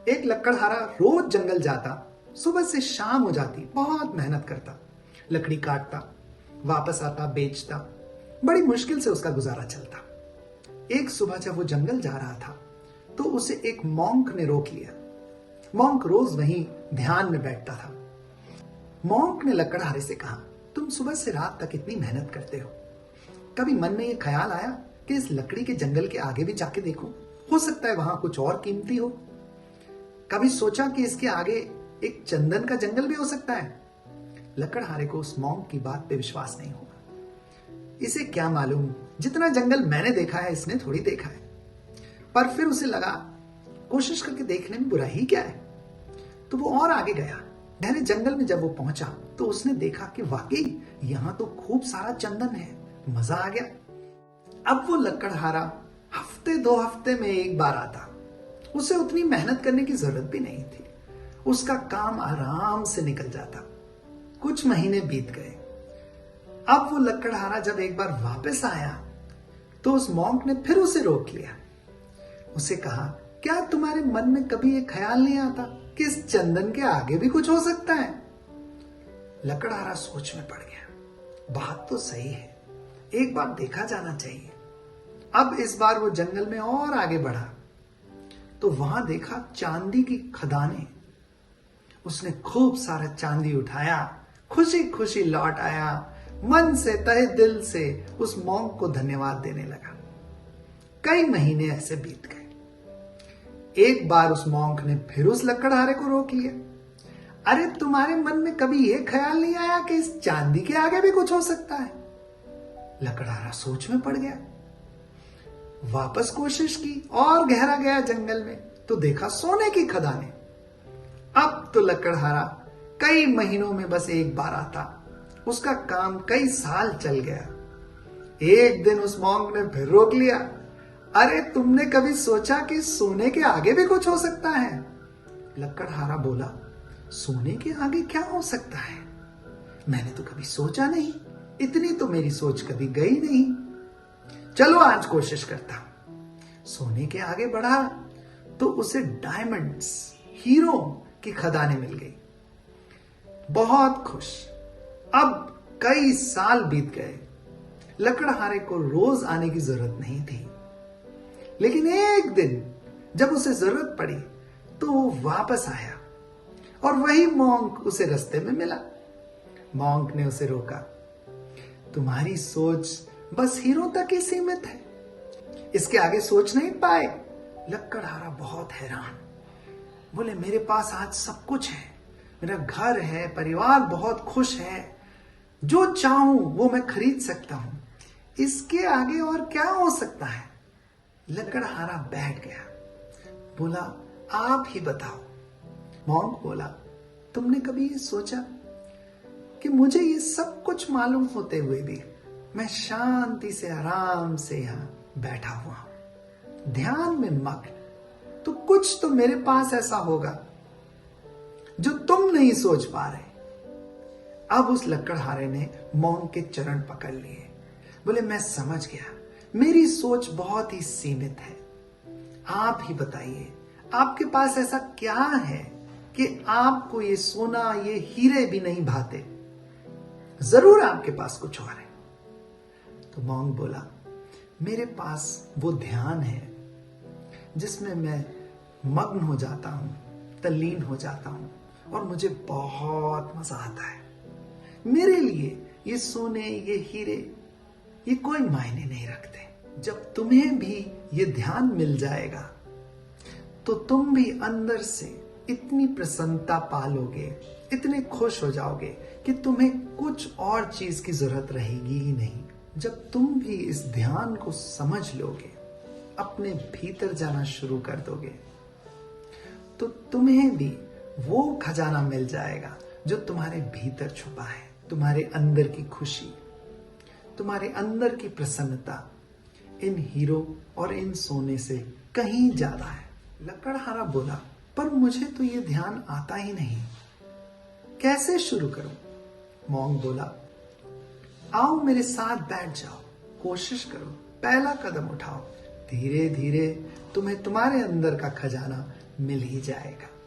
एक लकड़हारा रोज जंगल जाता, सुबह से शाम हो जाती, बहुत मेहनत करता, लकड़ी काटता, वापस आता, बेचता, बड़ी मुश्किल से उसका गुजारा चलता। एक सुबह जब वो जंगल जा रहा था तो उसे एक मॉन्क ने रोक लिया। मॉन्क रोज वहीं ध्यान में बैठता था। मॉन्क ने लकड़हारे से कहा, तुम सुबह से रात तक इतनी मेहनत करते हो, कभी मन में ये ख्याल आया कि इस लकड़ी के जंगल के आगे भी जाके देखूं? हो सकता है वहां कुछ और कीमती हो। कभी सोचा कि इसके आगे एक चंदन का जंगल भी हो सकता है? लकड़हारे को उस मॉन्क की बात पे विश्वास नहीं हुआ। इसे क्या मालूम, जितना जंगल मैंने देखा है इसने थोड़ी देखा है। पर फिर उसे लगा, कोशिश करके देखने में बुरा ही क्या है। तो वो और आगे गया। गहरे जंगल में जब वो पहुंचा तो उसने देखा कि वाकई यहां तो खूब सारा चंदन है। मजा आ गया। अब वो लकड़हारा हफ्ते 2 हफ्ते में एक बार आता। उसे उतनी मेहनत करने की जरूरत भी नहीं थी। उसका काम आराम से निकल जाता। कुछ महीने बीत गए। अब वो लकड़हारा जब एक बार वापस आया तो उस मॉन्क ने फिर उसे रोक लिया। उसे कहा, क्या तुम्हारे मन में कभी ये ख्याल नहीं आता कि इस चंदन के आगे भी कुछ हो सकता है? लकड़हारा सोच में पड़ गया। बात तो सही है, एक बार देखा जाना चाहिए। अब इस बार वो जंगल में और आगे बढ़ा तो वहां देखा चांदी की खदानें। उसने खूब सारा चांदी उठाया, खुशी खुशी लौट आया, मन से तहे दिल से उस मॉन्क को धन्यवाद देने लगा। कई महीने ऐसे बीत गए। एक बार उस मॉन्क ने फिर उस लकड़हारे को रोक लिया। अरे, तुम्हारे मन में कभी यह ख्याल नहीं आया कि इस चांदी के आगे भी कुछ हो सकता है? लकड़हारा सोच में पड़ गया। वापस कोशिश की और गहरा गया जंगल में तो देखा सोने की खदानें। अब तो लकड़हारा कई महीनों में बस एक बार आता। उसका काम कई साल चल गया। एक दिन उस मॉन्क ने फिर रोक लिया। अरे, तुमने कभी सोचा कि सोने के आगे भी कुछ हो सकता है? लकड़हारा बोला, सोने के आगे क्या हो सकता है? मैंने तो कभी सोचा नहीं। इतनी तो मेरी सोच कभी गई नहीं। चलो आज कोशिश करता हूं। सोने के आगे बढ़ा तो उसे डायमंड्स, हीरो की खदानें मिल गई। बहुत खुश। अब कई साल बीत गए। लकड़हारे को रोज आने की जरूरत नहीं थी। लेकिन एक दिन जब उसे जरूरत पड़ी तो वो वापस आया और वही मॉन्क उसे रास्ते में मिला। मॉन्क ने उसे रोका। तुम्हारी सोच बस हीरो तक ही सीमित है, इसके आगे सोच नहीं पाए? लकड़हारा बहुत हैरान। बोले, मेरे पास आज सब कुछ है, मेरा घर है, परिवार बहुत खुश है, जो चाहूं वो मैं खरीद सकता हूं, इसके आगे और क्या हो सकता है? लकड़हारा बैठ गया। बोला, आप ही बताओ। मॉन्क बोला, तुमने कभी ये सोचा कि मुझे ये सब कुछ मालूम होते हुए भी मैं शांति से आराम से यहां बैठा हुआ हूं, ध्यान में मग्न, तो कुछ तो मेरे पास ऐसा होगा जो तुम नहीं सोच पा रहे। अब उस लकड़हारे ने मॉन्क के चरण पकड़ लिए। बोले, मैं समझ गया, मेरी सोच बहुत ही सीमित है। आप ही बताइए, आपके पास ऐसा क्या है कि आपको ये सोना, ये हीरे भी नहीं भाते? जरूर आपके पास कुछ और है। तो मॉन्क बोला, मेरे पास वो ध्यान है जिसमें मैं मग्न हो जाता हूं, तल्लीन हो जाता हूं और मुझे बहुत मजा आता है। मेरे लिए ये सोने, ये हीरे, ये कोई मायने नहीं रखते। जब तुम्हें भी ये ध्यान मिल जाएगा तो तुम भी अंदर से इतनी प्रसन्नता पालोगे, इतने खुश हो जाओगे कि तुम्हें कुछ और चीज की जरूरत रहेगी ही नहीं। जब तुम भी इस ध्यान को समझ लोगे, अपने भीतर जाना शुरू कर दोगे, तो तुम्हें भी वो खजाना मिल जाएगा जो तुम्हारे भीतर छुपा है। तुम्हारे अंदर की खुशी, तुम्हारे अंदर की प्रसन्नता इन हीरो और इन सोने से कहीं ज्यादा है। लकड़हारा बोला, पर मुझे तो ये ध्यान आता ही नहीं, कैसे शुरू करूं? मॉन्क बोला, आओ मेरे साथ बैठ जाओ, कोशिश करो, पहला कदम उठाओ। धीरे धीरे तुम्हें तुम्हारे अंदर का खजाना मिल ही जाएगा।